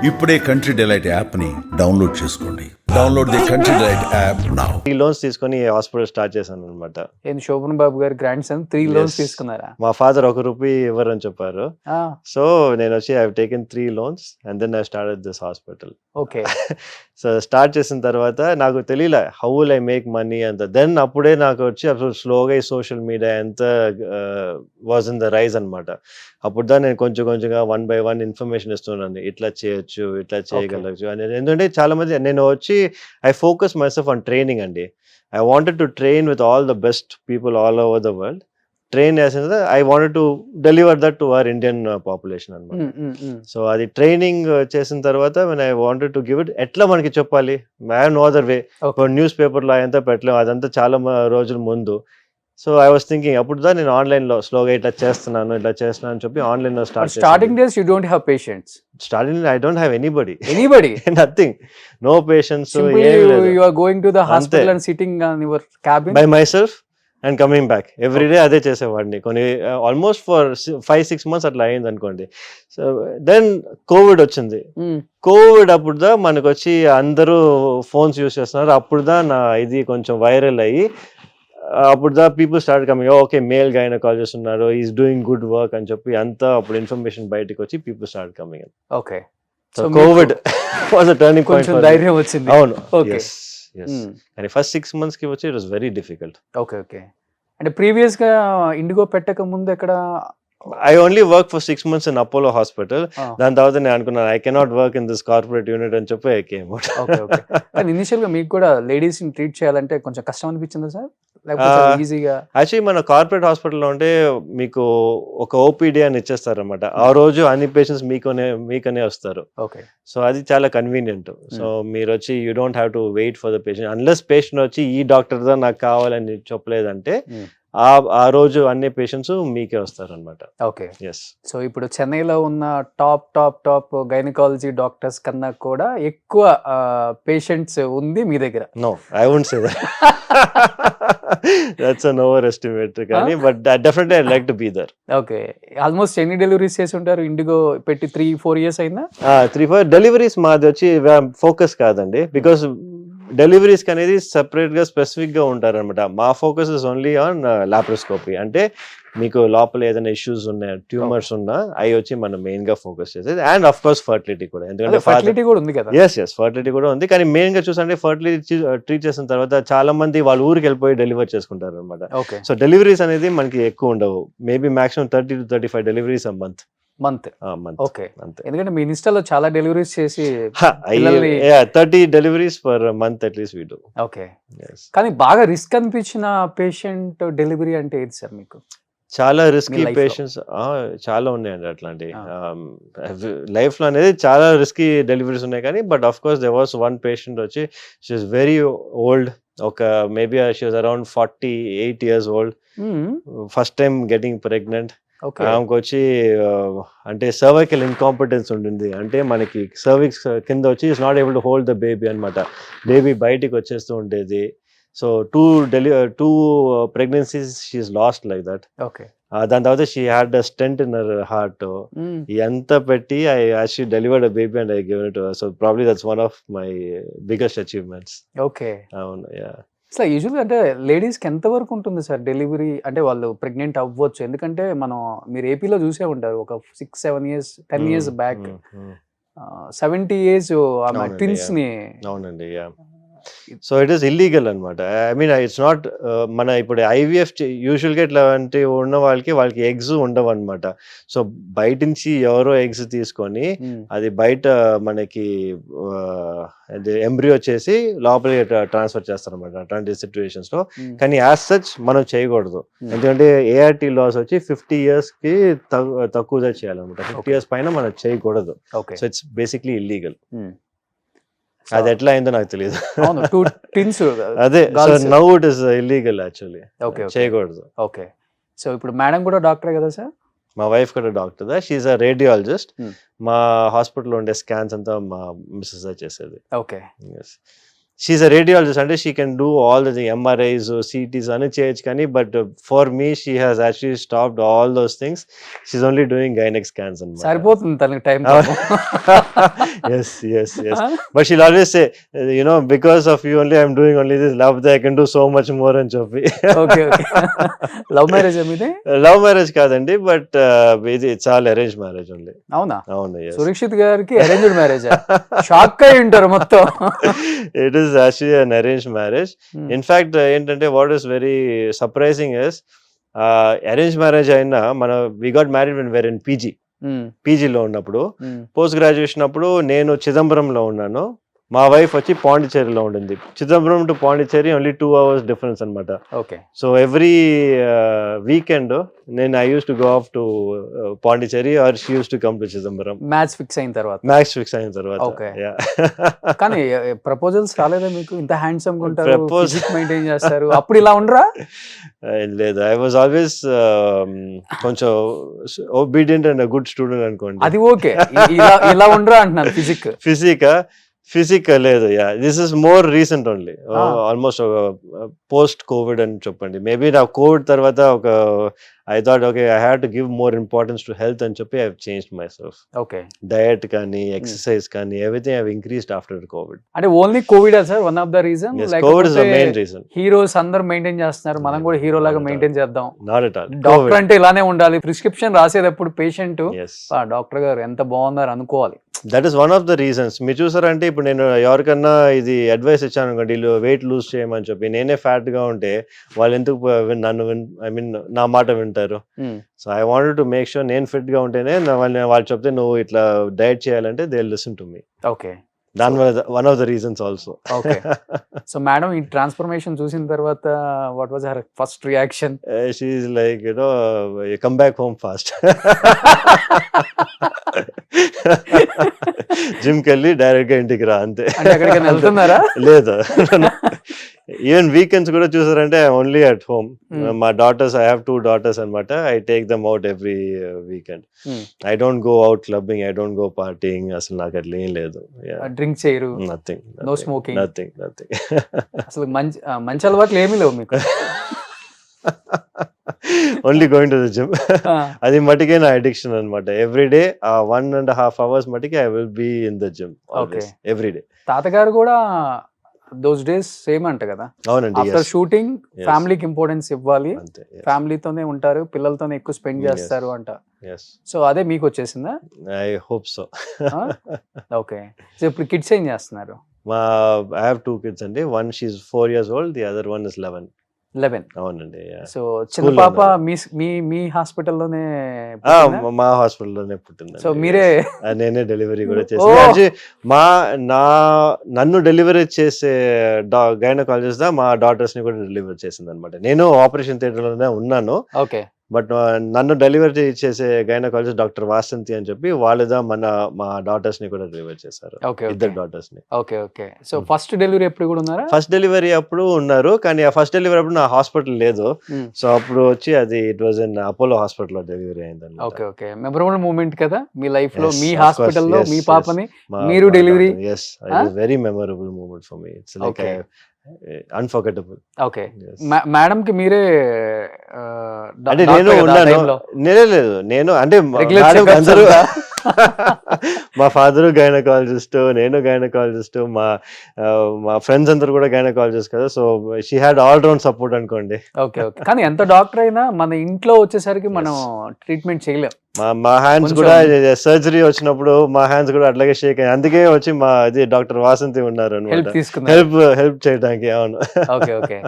ఇప్పుడే country delight యాప్ని download చేసుకోండి. Download the country delight app now. ఈ లోన్స్ తీసుకొని హాస్పిటల్ స్టార్ట్ చేశాను అనమాట. ఏంది శోభన్ బాబు గారి గ్రాండ్ సన్ 3 లోన్స్ తీసుకున్నారా? మా ఫాదర్ ₹1 ఇవ్వరని చెప్పారు. ఆ, సో నేను వచ్చి I taken 3 loans and then I started this hospital. Okay. So start చేసిన తర్వాత నాకు తెలియలే how will I make money అంత. దెన్ అప్పుడే నాకు వచ్చి అప్పుడు స్లోగా ఈ సోషల్ మీడియా ఎంత వాజ్ ఇన్ ద రైజ్ అనమాట. అప్పుడు దా నేను కొంచెం కొంచెంగా 1 by 1 ఇన్ఫర్మేషన్ ఇస్తున్నాను, ఇట్లా చేయొచ్చు, ఇట్లా చేయగలచ్చు అనేది. ఎందుకంటే చాలా మంది నేను వచ్చి I focus myself on training అండి. I wanted to train with all the best people all over the world. Train చేసిన I wanted to deliver that to our Indian population అనమాట. సో అది ట్రైనింగ్ చేసిన తర్వాత when I wanted to give it, ఎట్లా మనకి చెప్పాలి, I have no other way. News పేపర్లో అంతా పెట్టలేము, అదంతా చాలా రోజుల ముందు. సో ఐ వాస్ థింకింగ్ అప్పుడు దా నేను ఆన్లైన్లో స్లోగా ఇట్లా చేస్తున్నాను అని చెప్పి ఆన్లైన్లో starting days you don't have patients. Starting I don't have anybody nothing, no patients. You are going to the hospital and sitting on your cabin by myself and coming back every day. అదే చేసేవాడిని కొన్ని almost for 5-6 months అట్లా అయింది అనుకోండి. So then Covid వచ్చింది. Covid అప్పుడు దా మనకు వచ్చి అందరూ ఫోన్స్ యూస్ చేస్తున్నారు. అప్పుడు దా నా ఇది కొంచెం వైరల్ అయ్యి అప్పుడు the people start coming, okay male gynaecologist ఉన్నారు, ఈస్ డూయింగ్ గుడ్ వర్క్ అని చెప్పి అంతా అప్పుడు ఇన్ఫర్మేషన్ బయటకు వచ్చి people start coming. Okay. So Covid was a turning point. కొంచెం ధైర్యం వచ్చింది. అవును. ఓకే. కానీ ఫస్ట్ 6 months కి వచ్చి it was very difficult. Okay okay. అంటే ప్రీవియస్ గా ఇండిగో పెట్టక ముందు ఎక్కడ? I only worked for 6 months in Apollo Hospital. దాని తర్వాత నేను అనుకున్నాను I cannot work in this corporate unit అని చెప్పి I came out. Okay okay. కానీ ఇనిషియల్ గా మీకు కూడా లేడీస్ ని ట్రీట్ చేయాలంటే కొంచెం కష్టం అనిపించిందా సార్, లేకపోతే ఈజీగా? యాక్చువల్లీ మన కార్పొరేట్ హాస్పిటల్లో ఉంటే మీకు ఒక ఓపీడీ అని ఇచ్చేస్తారు అనమాట. ఆ రోజు అన్ని పేషెంట్స్ మీకనే వస్తారు. ఓకే. సో అది చాలా కన్వీనియంట్. సో మీరు వచ్చి you don't have to wait for the patient unless patient వచ్చి ఈ డాక్టర్ దా నాకు కావాలని చెప్పలేదంటే ఆ రోజు అన్ని పేషెంట్స్ మీకే వస్తారు అనమాట. ఓకే. ఎస్. సో ఇప్పుడు చెన్నైలో ఉన్న టాప్ గైనకాలజీ డాక్టర్స్ కన్నా కూడా ఎక్కువ పేషెంట్స్ ఉంది మీ దగ్గర? No, I won't say that. That's an overestimate కానీ but definitely I like to be there. Okay. Almost ఎన్ని డెలివరీస్ చేసి ఉంటారు ఇండిగో పెట్టి? 3-4 years అయిందా? 3-4 డెలివరీస్ మాది వచ్చి ఫోకస్ కాదండి. బికాస్ డెలివరీస్ అనేది సెపరేట్ గా స్పెసిఫిక్ గా ఉంటారనమాట. మా focus is only on laparoscopy. అంటే మీకు లోపల ఏదైనా ఇష్యూస్ ఉన్నాయి, ట్యూమర్స్ ఉన్నా అవి వచ్చి మనం మెయిన్ గా ఫోకస్ చేసేది. అండ్ ఆఫ్ కోర్స్ ఫర్టిలిటీ కూడా, ఎందుకంటే ఫర్టిలిటీ కూడా ఉంది కదా. ఎస్ ఫర్టిలిటీ కూడా ఉంది. కానీ మెయిన్ గా చూసంటే ఫర్టిలిటీ ట్రీట్ చేసిన తర్వాత చాలా మంది వాళ్ళ ఊరికి వెళ్ళిపోయి డెలివర్ చేసుకుంటారు అనమాట. సో డెలివరీస్ అనేది మనకి ఎక్కువ ఉండవు. Maybe maximum 30 to 35 deliveries a month. Okay. ఎందుకంటే మీ ఇన్స్టాలో చాలా డెలివరీస్ చేసి 30 deliveries per month at least we do. Okay. కానీ బాగా రిస్క్ అనిపించిన పేషెంట్ డెలివరీ అంటే ఏది సార్ మీకు? చాలా రిస్కీ పేషెంట్స్ చాలా ఉన్నాయండి అట్లాంటి లైఫ్ లో అనేది చాలా రిస్కీ డెలివరీస్ ఉన్నాయి. కానీ but of course there was one patient వచ్చి షీ ఇస్ వెరీ ఓల్డ్. ఒక maybe she was around 48 years old. First time getting pregnant. ఆమెకు వచ్చి అంటే సర్వైకల్ ఇన్కాంపిటెన్స్ ఉంటుంది. అంటే మనకి సర్విక్స్ కింద వచ్చి it's not able to hold the baby అనమాట. బేబీ బయటికి వచ్చేస్తూ ఉండేది. So 2 pregnancies she's lost like that. Okay. దాని తర్వాత she had a stent in her heart. ఎంత పెట్టి she delivered a baby and I give it. So probably that's one of my biggest achievements. Okay. అవును. Yeah. అసలు యూజువల్గా అంటే లేడీస్కి ఎంత వరకు ఉంటుంది సార్ డెలివరీ? అంటే వాళ్ళు ప్రెగ్నెంట్ అవ్వచ్చు, ఎందుకంటే మీరు ఏపీలో చూసే ఉంటారు ఒక 6-7 years 10 years బ్యాక్ 70 years ఆమె ట్విన్స్ ని. అవునండి. సో ఇట్ ఈస్ ఇల్లీగల్ అనమాట. ఐ మీన్ ఇట్స్ నాట్ మన ఇప్పుడు ఐవీఎఫ్ యూజువల్గా ఇట్లాంటి ఉన్న వాళ్ళకి ఎగ్స్ ఉండవు అనమాట. సో బయట నుంచి ఎవరో ఎగ్స్ తీసుకొని అది బయట మనకి ఎంబ్రియో చేసి లోపలికి ట్రాన్స్ఫర్ చేస్తారు అనమాట అట్లాంటి సిచ్యువేషన్స్ లో. కానీ యాజ్ సచ్ మనం చేయకూడదు. ఎందుకంటే ఏఆర్టీ లాస్ వచ్చి 50 years కి తక్కువగా చేయాలన్నమాట. 50 years పైన మనం చేయకూడదు. So it's basically illegal. అది ఎట్లా అయిందో నాకు తెలియదు. అదే now it is illegal actually. చేయకూడదు. ఓకే. సో ఇప్పుడు మేడం కూడా డాక్టరే కదా సార్? మా వైఫ్ కూడా doctor. She is a radiologist. మా హాస్పిటల్లో ఉండే స్కాన్స్ అంతా మా మిస్సెస్ చేసేది. ఓకే. షీఈస్ అ రేడియాలజిస్ట్, అంటే she can do all the MRIs CTs అని చేయొచ్చు కానీ but for me she has actually stopped all those things. She is only doing gynaec scans అనమాట. సరిపోతుంది తనకి time. yes yes yes but she'll always say, you know, because of you only I'm doing only this, love that I can do so much more అని చెప్పి. Okay okay. Love marriage మీది? Love marriage కాదండి, but ఇది చాలా arrange marriage only. అవునా? అవును. సురక్షిత్ గారికి arranged marriage? Shock అయి ఉంటారు మొత్తం. It is actually an arrange marriage. In fact ఏంటంటే what is very surprising is, arrange marriage అయినా మన we got married when were in పీజీలో ఉన్నప్పుడు, పోస్ట్ గ్రాడ్యుయేషన్ అప్పుడు నేను చిదంబరంలో ఉన్నాను, మా వైఫ్ వచ్చి పాండిచ్చేరిలో ఉండింది. Chidambaram to Pondicherry only 2 hours difference అనమాట. ఓకే. సో ఎవ్రీ వీకెండ్ నేను I use to go off to Pondicherry or she use to come to Chidambaram. Match fix అయిన తర్వాత? మ్యాచ్ ఫిక్స్ అయిన తర్వాత. ఓకే. కానీ ప్రపోజల్స్ రాలేదా మీకు? ఇంత హ్యాండ్సమ్ గా ఉంటారు, ఫిజిక్ మెయింటైన్ చేస్తారు, అప్పుడు ఇలా ఉండరా? లేదు, ఐ వాజ్ ఆల్వేస్ కొంచెం ఒబీడియంట్ అండ్ గుడ్ స్టూడెంట్ అనుకోండి. అది ఓకే. ఇలా ఉండరా అంటున్నాను. ఫిజిక్ లేదు. Yeah, this is more recent only, almost post Covid అని చెప్పండి. మేబీ నా కోవిడ్ తర్వాత ఒక I thought okay I had to give more importance to health అని చెప్పి I changed myself. Okay. Diet కానీ ఎక్సర్సైజ్ కానీ everything I increased after Covid. అంటే only Covid sir one of the reason? Covid is the main reason. Heroes అందరూ maintain చేస్తున్నారు, మనం కూడా hero లాగా మెయింటైన్ చేద్దాం. Not at all. డాక్టర్ అంటే ఇలానే ఉండాలి. ప్రిస్క్రిప్షన్ రాసేటప్పుడు పేషెంట్ డాక్టర్ గారు ఎంత బాగున్నారు అనుకోవాలి. That is one of the reasons. మీరు చూసారంటే ఇప్పుడు నేను ఎవరికన్నా ఇది అడ్వైస్ ఇచ్చాను అనుకోండి, వీళ్ళు వెయిట్ లూజ్ చేయమని చెప్పి, నేనే ఫ్యాట్ గా ఉంటే వాళ్ళు ఎందుకు నా మాట వింటారు? So I wanted to make sure నేను ఫిట్ గా ఉంటేనే వాళ్ళు చెప్తే నువ్వు ఇట్లా డైట్ చేయాలంటే they will listen to me. Okay. దాని one of the reasons also. Okay. So madam ఈ ట్రాన్స్ఫర్మేషన్ చూసిన తర్వాత what was her first reaction? She is like you know come back home fast. Gym కి వెళ్ళి direct గా ఇంటికి రా అంతే. వెళ్తున్నారా? లేదు, ఈవెన్ వీకెండ్స్ కూడా చూసారంటే ఓన్లీ అట్ హోమ్. మా డాటర్స్, ఐ హావ్ 2 daughters అనమాట. I take them out every weekend. I don't go out clubbing, I don't go partying, అసలు నాకు అట్లా ఏం లేదు. డ్రింక్ చేయరు? నథింగ్. No smoking? నథింగ్. అసలు మంచి అలవాట్లు ఏమీ లేవు మీకు? Only going to the gym. అది మటుకే నా అడిక్షన్ అనమాట. ఎవ్రీ డే 1.5 hours మటుకే I will be in the gym every day. తాతగారు కూడా దోస్ డేస్ సేమ్ అంట కదా? అవునండి. ఆఫ్టర్ షూటింగ్ ఫ్యామిలీకి ఇంపార్టెన్స్ ఇవ్వాలి, ఫ్యామిలీతోనే ఉంటారు, పిల్లలతోనే ఎక్కువ స్పెండ్ చేస్తారు అంట. సో అదే మీకు వచ్చేసిందా? I hope so. Okay. So ఇప్పుడు కిడ్స్ ఏం చేస్తున్నారు? ఐ హావ్ 2 kids అండి. One she is 4 years old, the other one is 11. అవునండి. సో చిన్న పాప మీ హాస్పిటల్లోనే? మా హాస్పిటల్లోనే పుట్టింది. సో మీరే? నేనే డెలివరీ కూడా చేసి, నన్ను డెలివరీ చేసే గైనకాలజిస్ట్ మా డాటర్స్ ని కూడా డెలివరీ చేసింది అనమాట. నేను ఆపరేషన్ థియేటర్ లోనే ఉన్నాను. ఓకే. బట్ నన్ను డెలివరీ చేసే గైనకాలజిస్ట్ డాక్టర్ వాసంతి అని చెప్పి వాళ్ళదా మా డాటర్స్ ని కూడా డెలివరీ చేశారు, ఇద్దరు డాటర్స్ ని. Okay okay. So first delivery ఎప్పుడు కూడా ఉన్నారా? ఫస్ట్ డెలివరీ అప్పుడు ఉన్నారు, కానీ ఆ ఫస్ట్ డెలివరీ అప్పుడు నా హాస్పిటల్ లేదు. సో అప్పుడు వచ్చి అది it was in Apollo hospital లో డెలివరీ అయింది. Okay okay. మెమరబుల్ మూమెంట్ కదా మీ లైఫ్ లో, మీ హాస్పిటల్ లో మీ పాపని మీరు delivery? yes, it was very memorable moment for me. It's like unforgettable. Okay. Madam కి మీరే అంటే నేను ఉన్నాను? లేదు, నేను అంటే అందరూ మా ఫాదర్ గైనకాలజిస్ట్, నేను గైనకాలజిస్ట్, మా ఫ్రెండ్స్ అందరూ కూడా గైనకాలజిస్ట్ కదా. So she had all round support అనుకోండి. Okay okay. కానీ ఎంత డాక్టర్ అయినా మన ఇంట్లో వచ్చేసరికి మనం ట్రీట్మెంట్ చేయలేం. మా హ్యాండ్స్ కూడా సర్జరీ వచ్చినప్పుడు మా హ్యాండ్స్ కూడా అట్లాగే షేక్ అయ్యాయి. అందుకే వచ్చి మా ఇది డాక్టర్ వాసంతి ఉన్నారు అనమాట, హెల్ప్ చేయడానికి. అవును. Okay okay.